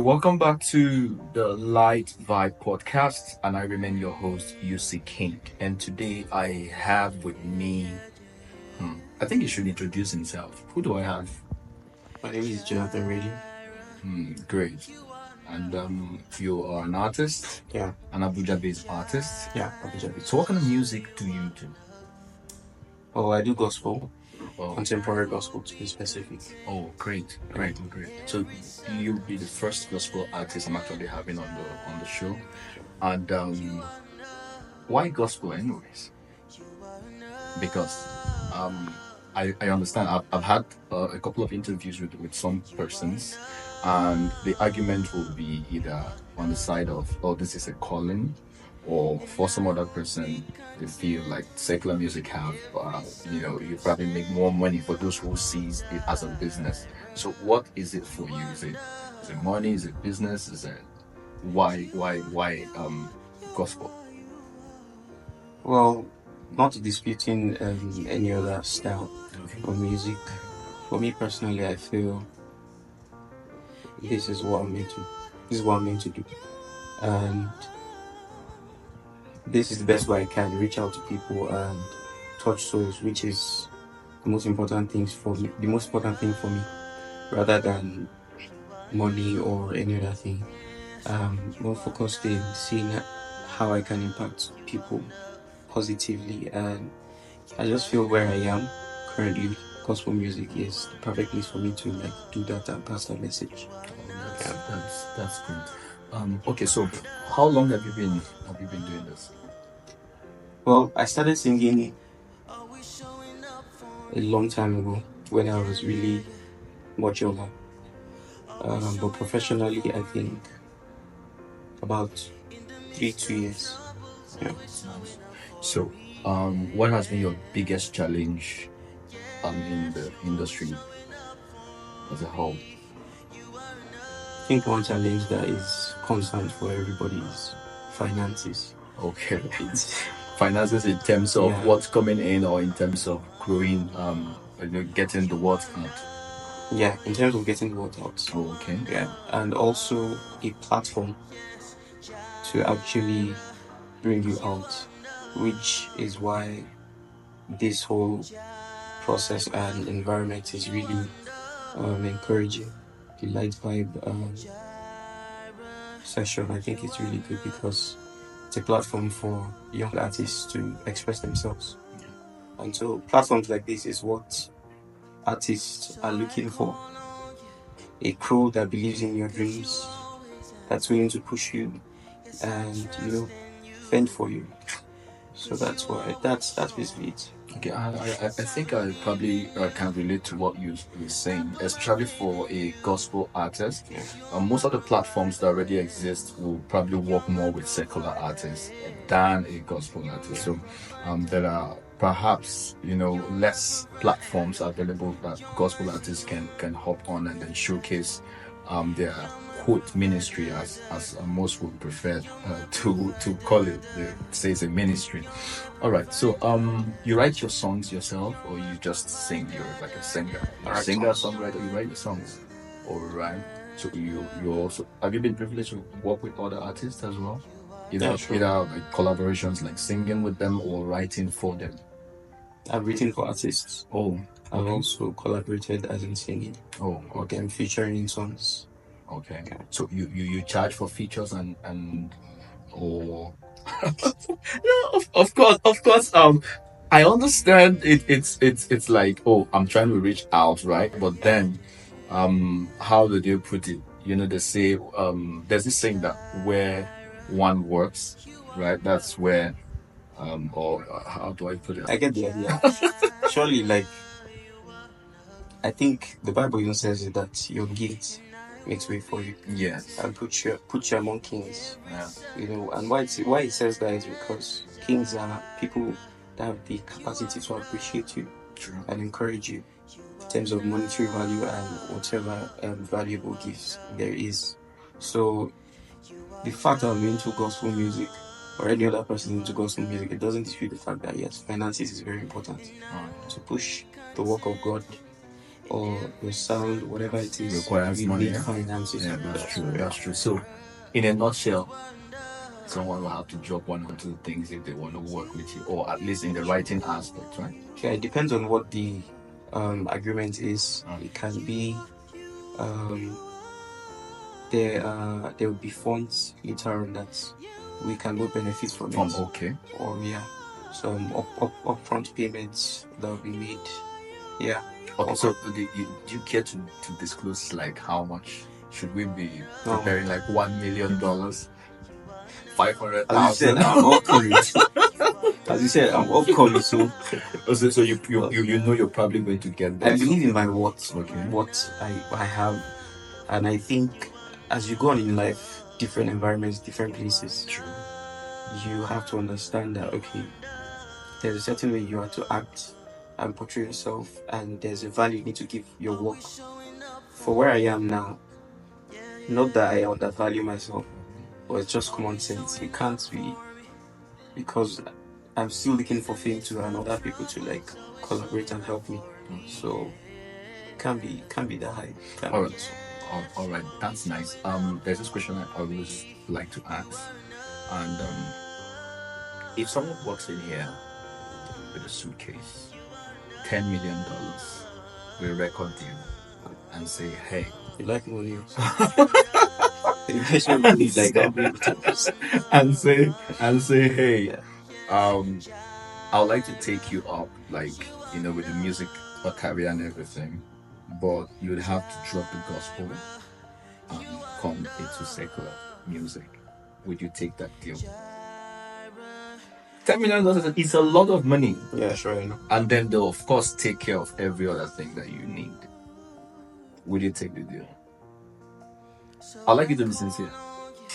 Welcome back to the Light Vibe podcast, and I remain your host, UC King. And today I have with me, I think he should introduce himself. Who do I have? My name is Jonathan Raylim. Great. And you are an artist, Yeah, an Abuja based artist. yeah, Abuja So, what kind of music do you do? Oh, I do gospel, Oh, contemporary gospel to be specific. oh, great. So, you'll be the first gospel artist I'm actually having on the show. And why gospel, anyways? Because I understand I've had a couple of interviews with some persons, and the argument will be either on the side of, oh, this is a calling, or for some other person they feel like secular music have you probably make more money for those who sees it as a business. So what is it for you? Is it money? Is it business? Is it why gospel? Well, not disputing any other style of music. For me personally, I feel this is what I'm meant to. This is what I'm meant to do, and this is the best way I can reach out to people and touch souls, which is the most important things for me. The most important thing for me, rather than money or any other thing. More focused in seeing how I can impact people positively, and I just feel where I am currently. Gospel music is the perfect place for me to do that and pass that message. That's great. Okay, so how long have you been doing this? Well, I started singing a long time ago when I was really much younger. But professionally, I think about 2 years. Yeah. So, what has been your biggest challenge in the industry as a whole? I think one challenge that is constant for everybody is finances. Okay, It's finances in terms of yeah, what's coming in, or in terms of growing, getting the word out. yeah, in terms of getting the word out. Oh, okay. Yeah, and also a platform to actually bring you out, which is why this whole process and environment is really encouraging. The Light Vibe session, I think it's really good because it's a platform for young artists to express themselves. And so platforms like this is what artists are looking for. A crew that believes in your dreams, that's willing to push you and fend for you. So that's basically it. Okay, I think I probably can relate to what you're saying, especially for a gospel artist. Yeah. Most of the platforms that already exist will probably work more with secular artists than a gospel artist. So there are perhaps less platforms available that gospel artists can hop on and then showcase their quote ministry, as most would prefer to call it. They say it's a ministry. All right. So you write your songs yourself, or you just sing? You're like a singer. I You write singer, songs. songwriter. You write the songs. All right. So you also, have you been privileged to work with other artists as well? Yeah, Either sure. either like collaborations, like singing with them, or writing for them. I've written for artists. Oh, I've okay. also collaborated as in singing. Oh, Okay, okay. I'm featuring in songs. Okay. Yeah. So you charge for features and or no, of course. I understand it. It's like, oh, I'm trying to reach out, right? But then, how do they put it? They say, there's this saying that where one works, right? That's where, or how do I put it? I get the idea. Surely, I think the Bible even says it that your gift makes way for you Yes. and put you among kings. Yeah. And why it says that is because kings are people that have the capacity to appreciate you True. and encourage you in terms of monetary value and whatever valuable gifts there is. So the fact that I'm into gospel music or any other person into gospel music, it doesn't dispute the fact that yes, finances is very important All right. to push the work of God or your sound, whatever it is, Requires you money. need Yeah, finances yeah, to do that's that. true. So, That's true. So, in a nutshell, someone will have to drop one or two things if they want to work with you, or at least in the writing aspect, right? yeah, it depends on what the agreement is. Mm. It can be um, there will be funds later on that we can both benefit from From it, okay. or yeah, some upfront payments that will be made. Yeah. Okay, Or- so do you care to disclose like how much should we be no, preparing? Like $1 million, five hundred as you said, thousand. I'm upcoming. As you said, I'm upcoming, so So you know you're probably going to get I this. believe in my what Okay. I have, and I think as you go on in life, different environments, different places, True. you have to understand that okay, there's a certain way you have to act and portray yourself, and there's a value you need to give your work. For where I am now, not that I undervalue myself, but it's just common sense. It can't be because I'm still looking for fame too and other people to like collaborate and help me. So can't be that high. Can't All be. right. All right. That's nice. There's this question I always like to ask, and if someone walks in here with a suitcase, $10 million, we record you and say, hey, You like money you mentioned money like that many times. and say, hey, Yeah. I would like to take you up, like, with the music or career and everything, but you'd have to drop the gospel and come into secular music. Would you take that deal? $10 million is a lot of money. Yeah, sure, I know. And then they'll, of course, take care of every other thing that you need. Would you take the deal? I'd like you to be sincere.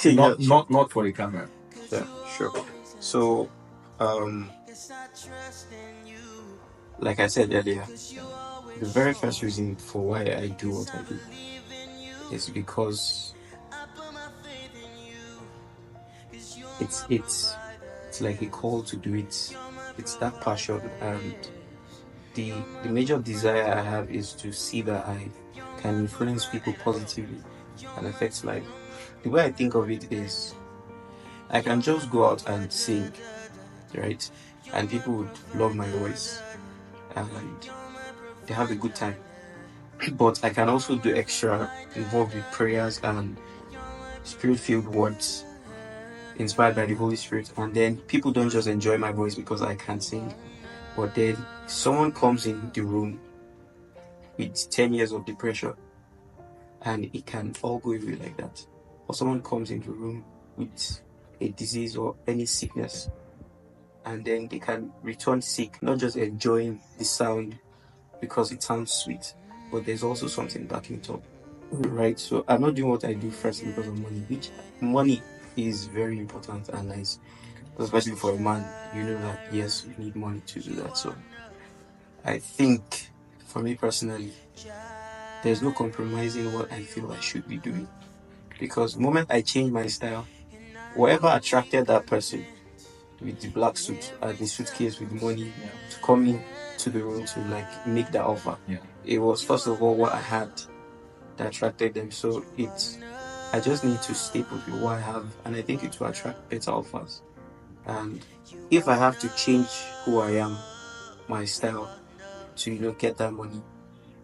Yeah, Not for the camera. yeah, sure. So like I said earlier, the very first reason for why I do what I do is because it's like a call to do it. It's that passion, and the major desire I have is to see that I can influence people positively and affect life. The way I think of it is I can just go out and sing, right? And people would love my voice and they have a good time. But I can also do extra involved with prayers and spirit-filled words inspired by the Holy Spirit. And then people don't just enjoy my voice because I can sing, but then someone comes in the room with 10 years of depression and it can all go away like that. Or someone comes into the room with a disease or any sickness and then they can return sick, not just enjoying the sound because it sounds sweet, but there's also something backing it up. Right, so I'm not doing what I do first because of money, which money is very important and nice, especially for a man. You know that yes, you need money to do that. So I think for me personally, there's no compromising what I feel I should be doing because the moment I change my style, whatever attracted that person with the black suit and the suitcase with money to come in to the room to like make the offer, it was first of all what I had that attracted them. So I just need to stay put with what I have, and I think it will attract better offers. And if I have to change who I am, my style, to get that money,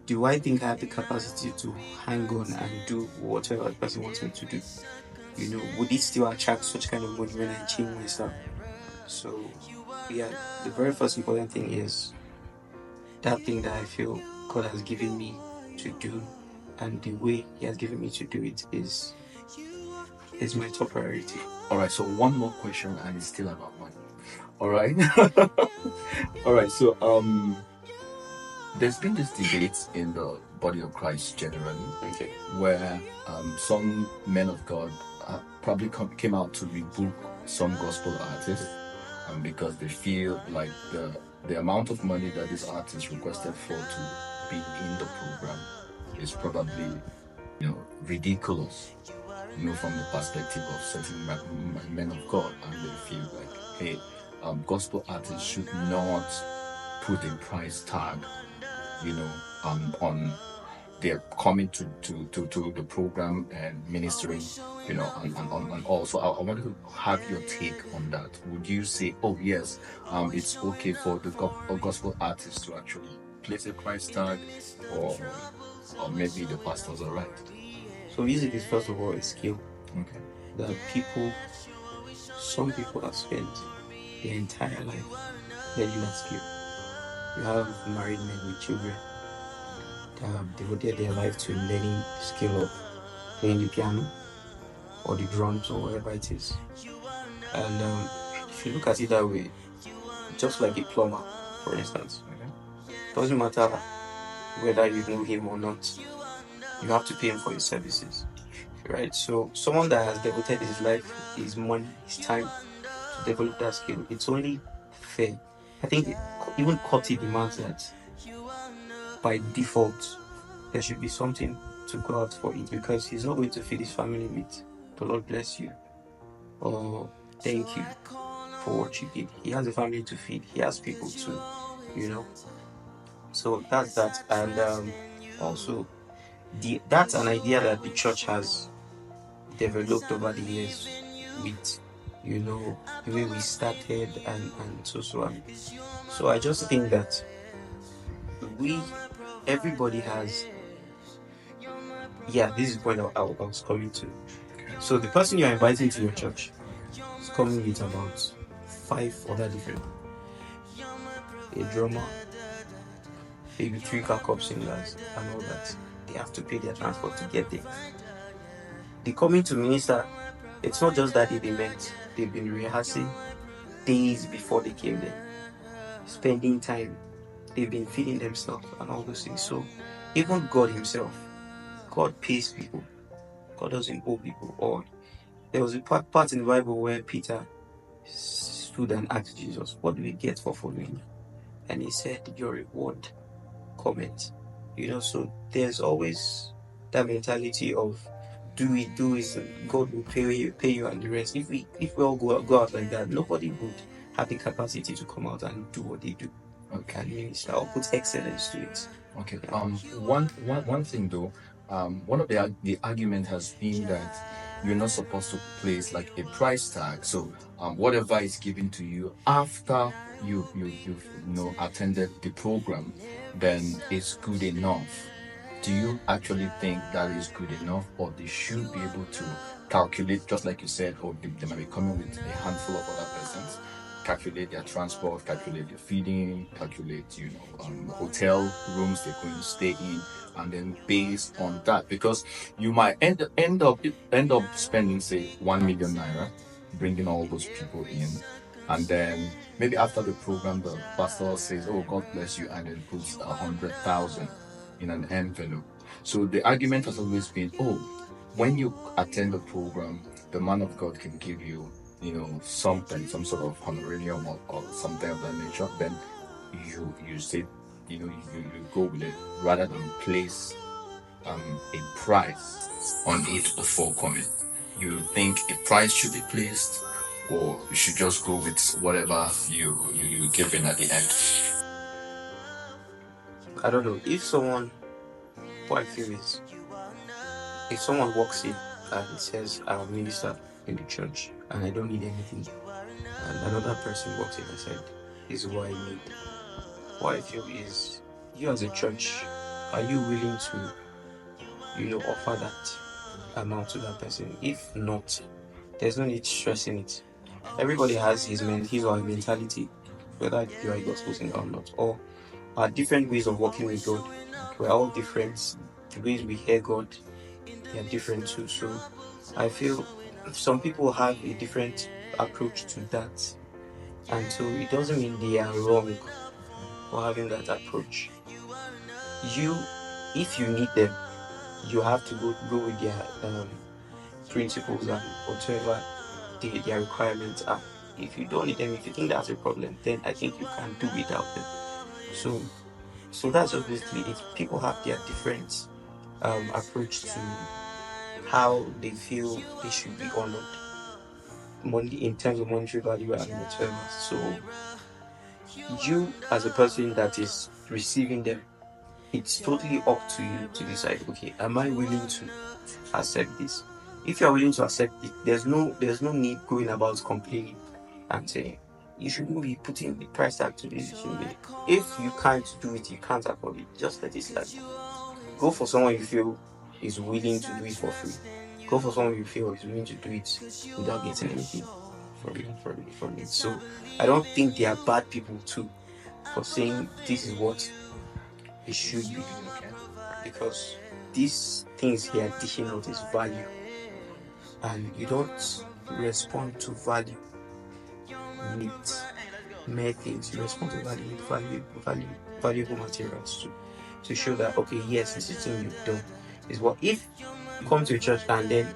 do I think I have the capacity to hang on and do whatever the person wants me to do? Would it still attract such kind of money when I change my style? So yeah, the very first important thing is that thing that I feel God has given me to do, and the way He has given me to do it is my top priority. All right. So one more question, and it's still about money. All right. All right. So there's been this debate in the body of Christ generally, Okay. where some men of God probably came out to rebuke some gospel artists, because they feel like the amount of money that these artists requested for to be in the program is probably ridiculous, from the perspective of certain men of God, and they feel like, hey, gospel artists should not put a price tag on they're coming to the program and ministering, and also I wanted to have your take on that. Would you say, oh yes, it's okay for the gospel artist to actually place a price tag, or maybe the pastors are right? So music is first of all a skill Okay. that some people have spent their entire life learning that skill. You have married men with children that have devoted their life to learning the skill of playing the piano or the drums or whatever it is. And if you look at it that way, just like a plumber, for instance, doesn't matter whether you know him or not, you have to pay him for his services, right? So someone that has devoted his life, his money, his time to develop that skill, it's only fair. I think even Kotti demands that by default there should be something to go out for it, because he's not going to feed his family with "the Lord bless you" or "thank you for what you did." He has a family to feed. He has people to, you know. So that's that, and also that's an idea that the church has developed over the years with, the way we started and so on. So I just think that we everybody has, yeah, this is the point I was coming to. So the person you're inviting to your church is coming with about 5 other different, a drummer, maybe 3 backup singers and all that. They have to pay their transport to get there. They coming to minister. It's not just that they met. They've been rehearsing days before they came there, spending time. They've been feeding themselves and all those things. So even God himself, God pays people. God doesn't owe people. Or there was a part in the Bible where Peter stood and asked Jesus, "What do we get for following you?" And he said, "Your reward cometh." So there's always that mentality of do it, and God will pay you and the rest. If we all go out like that, nobody would have the capacity to come out and do what they do. Okay. And minister or put excellence to it. Okay. Yeah. One thing though, one of the argument has been that you're not supposed to place like a price tag. So whatever is given to you after you've attended the program, then it's good enough. Do you actually think that is good enough, or they should be able to calculate, just like you said, or they might be coming with a handful of other persons, calculate their transport, calculate their feeding, calculate hotel rooms they're going to stay in, and then based on that, because you might end up spending say 1 million naira, bringing all those people in, and then maybe after the program the pastor says, "Oh, God bless you," and then puts 100,000 in an envelope. So the argument has always been, oh, when you attend the program, the man of God can give you, something, some sort of honorarium or something of that nature. Then you say, you go with it rather than place a price on it before coming. You think a price should be placed, or you should just go with whatever you give in at the end? I don't know. What I feel is, if someone walks in and says, "I'm a minister in the church and I don't need anything," and another person walks in and said, "This is what I need," what I feel is, you as a church, are you willing to, offer that amount to that person? If not, there's no need stressing it. Everybody has his or her mentality, whether you are a gospel singer or not, or our different ways of working with God. We're all different. The ways we hear God, they are different too. So I feel some people have a different approach to that, and so it doesn't mean they are wrong for having that approach. If you need them, you have to go with their principles and whatever their requirements are. If you don't need them, if you think that's a problem, then I think you can do without them. So that's obviously it. People have their different approach to how they feel they should be honored, money in terms of monetary value and whatever. So you, as a person that is receiving them, it's totally up to you to decide, okay, am I willing to accept this? If you are willing to accept it, there's no need going about complaining and saying you shouldn't be putting the price tag to this, you shouldn't be. If you can't do it, you can't afford it, just let it slide. Go for someone you feel is willing to do it for free. Go for someone you feel is willing to do it without getting anything from it. So I don't think they are bad people too for saying this is what it should be, because these things they are dishing out is value, and you don't respond to value with mere things. You respond to value with valuable materials to show that, okay, yes, this is thing you've done is what. If you come to a church and then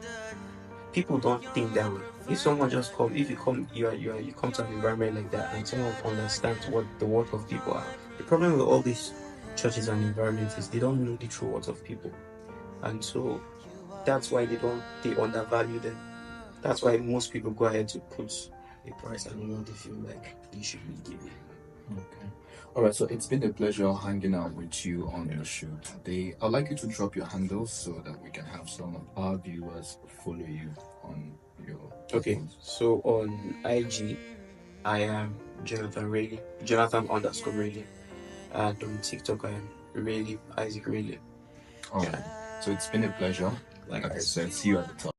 people don't think that way. If someone just come, if you come, you come to an environment like that, and someone understands what the worth of people are. The problem with all these churches and environments is they don't know the true worth of people, and so that's why they undervalue them. That's why most people go ahead to put a price and what they feel like they should be given. Okay. All right. So it's been a pleasure hanging out with you on your show today. I'd like you to drop your handles so that we can have some of our viewers follow you on your. Okay. So on IG, I am Jonathan Raylim, Jonathan_Raylim, and on TikTok I am Raylim, Isaac Raylim. All right. So it's been a pleasure. Like I said, see you at the top.